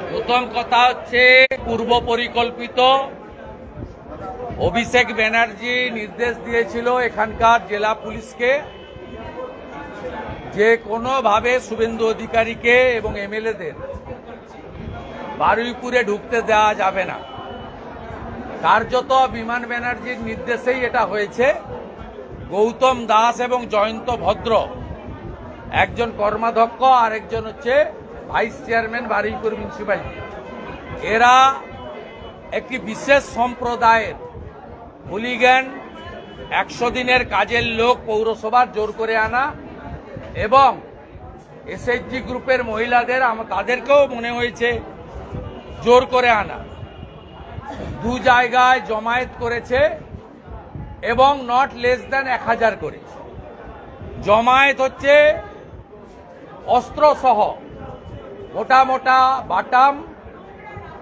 প্রথম কথা হচ্ছে পূর্ব পরিকল্পিত অভিষেক ব্যানার্জি নির্দেশ দিয়েছিল এখানকার জেলা পুলিশকে যে কোনোভাবে শুভেন্দু অধিকারীকে এবং এমএলএদের বারুইপুরে ঢুকতে দেওয়া যাবে না। কার্যত বিমান ব্যানার্জির নির্দেশেই এটা হয়েছে। গৌতম দাস এবং জয়ন্ত ভদ্র একজন কর্মাধ্যক্ষ আর একজন হচ্ছে ভাইস চেয়ারম্যান বারুইপুর মিউনিসিপ্যালিটি, এরা একটি বিশেষ সম্প্রদায়ের হুলিগ্যান 100 দিনের কাজের লোক পৌরসভার জোর করে আনা এবং এসএইচজি গ্রুপের মহিলাদের তাদেরকেও মনে হয়েছে জোর করে আনা, দু জায়গায় জমায়েত করেছে এবং নট লেস দ্যান 1000 করে জমায়েত হচ্ছে অস্ত্র সহ মোটা মোটা বাটাম,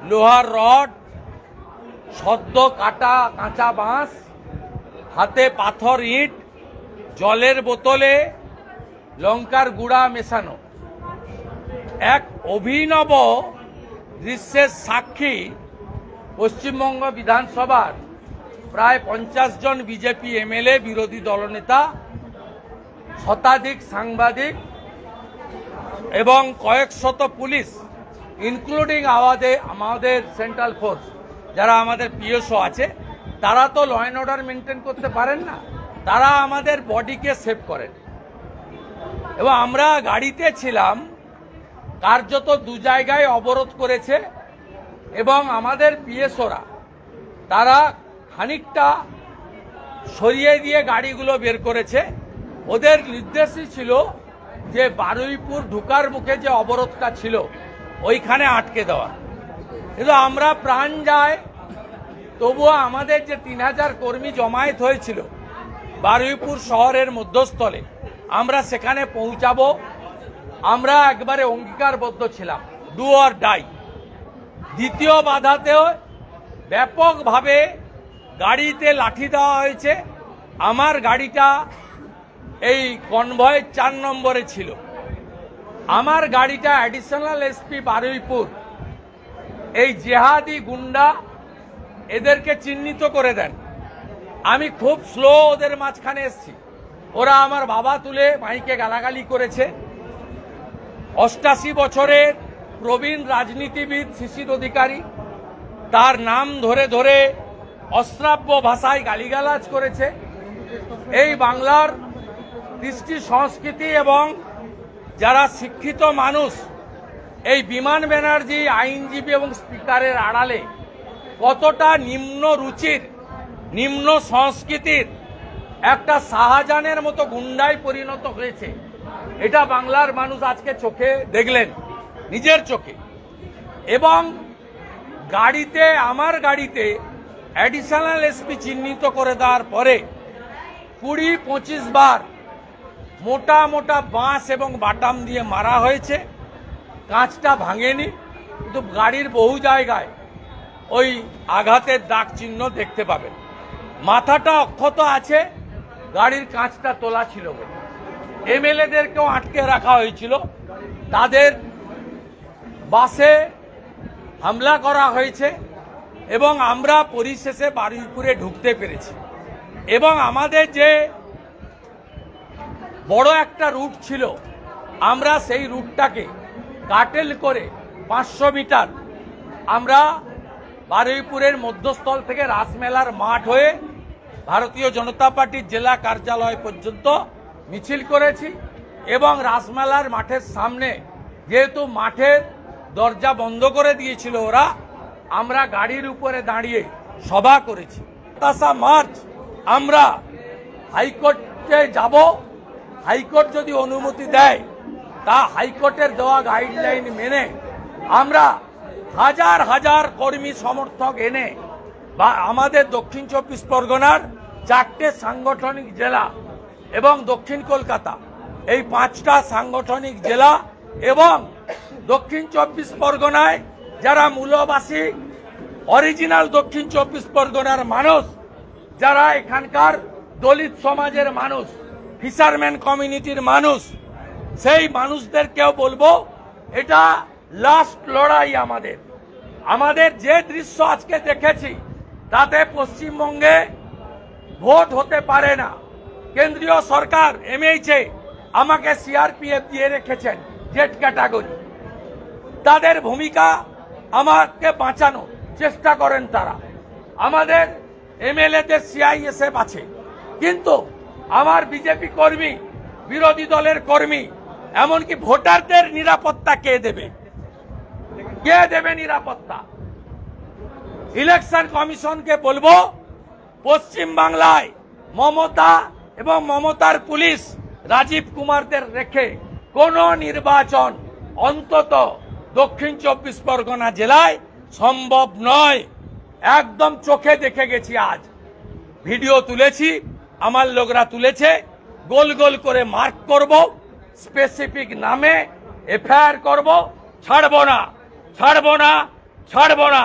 লোহার রড, সদ্য কাটা কাঁচা বাঁশ, হাতে পাথর, ইট, জলের বোতলে লঙ্কার গুঁড়া মেশানো। এক অভিনব দৃশ্যের সাক্ষী পশ্চিমবঙ্গ বিধানসভার প্রায় 50 জন বিজেপি এমএলএ, বিরোধী দলনেতা, শতাধিক সাংবাদিক এবং কয়েক শত পুলিশ, ইনক্লুডিং আমাদের সেন্ট্রাল ফোর্স যারা আমাদের পিএসও আছে, তারা তো ল অ্যান্ড অর্ডার মেনটেন করতে পারেন না, তারা আমাদের বডিকে সেভ করেন। এবং আমরা গাড়িতে ছিলাম, কার্যত দু জায়গায় অবরোধ করেছে এবং আমাদের পিএসওরা তারা খানিকটা সরিয়ে দিয়ে গাড়িগুলো বের করেছে। ওদের নির্দেশই ছিল যে বারুইপুর ঢুকার মুখে যে অবরোধটা ছিল ওইখানে আটকে দেওয়া। কিন্তু আমরা প্রাণ যায়, তবুও আমাদের যে 3000 কর্মী জমায়েত হয়েছিল বারুইপুর শহরের মধ্যস্থলে, আমরা সেখানে পৌঁছাবো। আমরা একবারে অঙ্গীকারবদ্ধ ছিলাম, ডু অর ডাই। দ্বিতীয় বাধাতেও ব্যাপকভাবে গাড়িতে লাঠি দেওয়া হয়েছে। আমার গাড়িটা এই কনভয় 4 নম্বরে ছিল। আমার গাড়িটা অ্যাডিশনাল এসপি বারুইপুর এই জেহাদি গুন্ডা এদেরকে চিহ্নিত করে দেন। আমি খুব স্লো ওদের মাঝখানে এসছি, ওরা আমার বাবা তুলে মাইকে গালাগালি করেছে। 88 বছরের প্রবীণ রাজনীতিবিদ শিশির অধিকারী, তার নাম ধরে ধরে অশ্রাব্য ভাষায় গালিগালাজ করেছে। এই বাংলার কৃষ্টি সংস্কৃতি এবং যারা শিক্ষিত মানুষ, এই বিমান ব্যানার্জি আইনজীবী এবং স্পিকারের আড়ালে কতটা নিম্ন রুচির, নিম্ন সংস্কৃতির একটা শাহজাহানের মতো গুন্ডায় পরিণত হয়েছে, এটা বাংলার মানুষ আজকে চোখে দেখলেন, নিজের চোখে। এবং গাড়িতে, আমার গাড়িতে অ্যাডিশনাল এসপি চিহ্নিত করে দেওয়ার পরে 20-25 বার মোটা মোটা বাঁশ এবং বাটাম দিয়ে মারা হয়েছে। কাঁচটা ভাঙেনি, কিন্তু গাড়ির বহু জায়গায় ওই আঘাতের দাগ চিহ্ন দেখতে পাবেন। মাথাটা অক্ষত আছে, গাড়ির কাঁচটা তোলা ছিল বলে। এমএলএদেরকেও আটকে রাখা হয়েছিল, তাদের বাসে হামলা করা হয়েছে এবং আমরা পরিশেষে বারুইপুরে ঢুকতে পেরেছি। এবং আমাদের যে বড় একটা রুট ছিল, আমরা সেই রুটটাকে কাটেল করে 500 মিটার আমরা বারুইপুরের মধ্যস্থল থেকে রাসমেলার মাঠ হয়ে ভারতীয় জনতা পার্টির জেলা কার্যালয় পর্যন্ত মিছিল করেছি। এবং রাসমেলার মাঠের সামনে, যেহেতু মাঠের দরজা বন্ধ করে দিয়েছিল ওরা, আমরা গাড়ির উপরে দাঁড়িয়ে সভা করেছি। 27 মার্চ আমরা হাইকোর্টে যাব। হাইকোর্ট যদি অনুমতি দেয়, তা হাইকোর্টের দেওয়া গাইডলাইন মেনে আমরা হাজার হাজার কর্মী সমর্থক এনে বা আমাদের দক্ষিণ 24 পরগনার 4টে সাংগঠনিক জেলা এবং দক্ষিণ কলকাতা, এই 5টা সাংগঠনিক জেলা এবং দক্ষিণ 24 পরগনায় যারা মূলবাসী, অরিজিনাল দক্ষিণ 24 পরগনার মানুষ, যারা এখানকার দলিত সমাজের মানুষ, ফিশারম্যান কমিউনিটির মানুষ, সেই মানুষদেরকেও বলবো এটা লাস্ট লড়াই আমাদের যে দৃশ্য আজকে দেখেছি তাতে পশ্চিমবঙ্গে ভোট হতে পারে না। কেন্দ্রীয় সরকার এমএইচে আমাকে সিআরপিএফ দিয়ে রেখেছেন জেড ক্যাটাগরি। তাদের ভূমিকা আমাকে বাঁচানো চেষ্টা করেন তারা। আমাদের এমএলএদের সিআইএসএফ আছে, কিন্তু আমার বিজেপি কর্মী, বিরোধী দলের কর্মী, এমনকি ভোটারদের নিরাপত্তা কে দেবে? কে দেবে নিরাপত্তা? ইলেকশন কমিশনকে বলবো, পশ্চিম বাংলায় মমতা এবং মমতার পুলিশ রাজীব কুমারদের রেখে কোন নির্বাচন অন্তত দক্ষিণ 24 পরগনা জেলায় সম্ভব নয়। একদম চোখে দেখে গেছি, আজ ভিডিও তুলেছি, আমার লোকরা তুলেছে। গোল গোল করে মার্ক করব, স্পেসিফিক নামে এফআইআর করব। ছাড়বো না, ছাড়বো না, ছাড়বো না।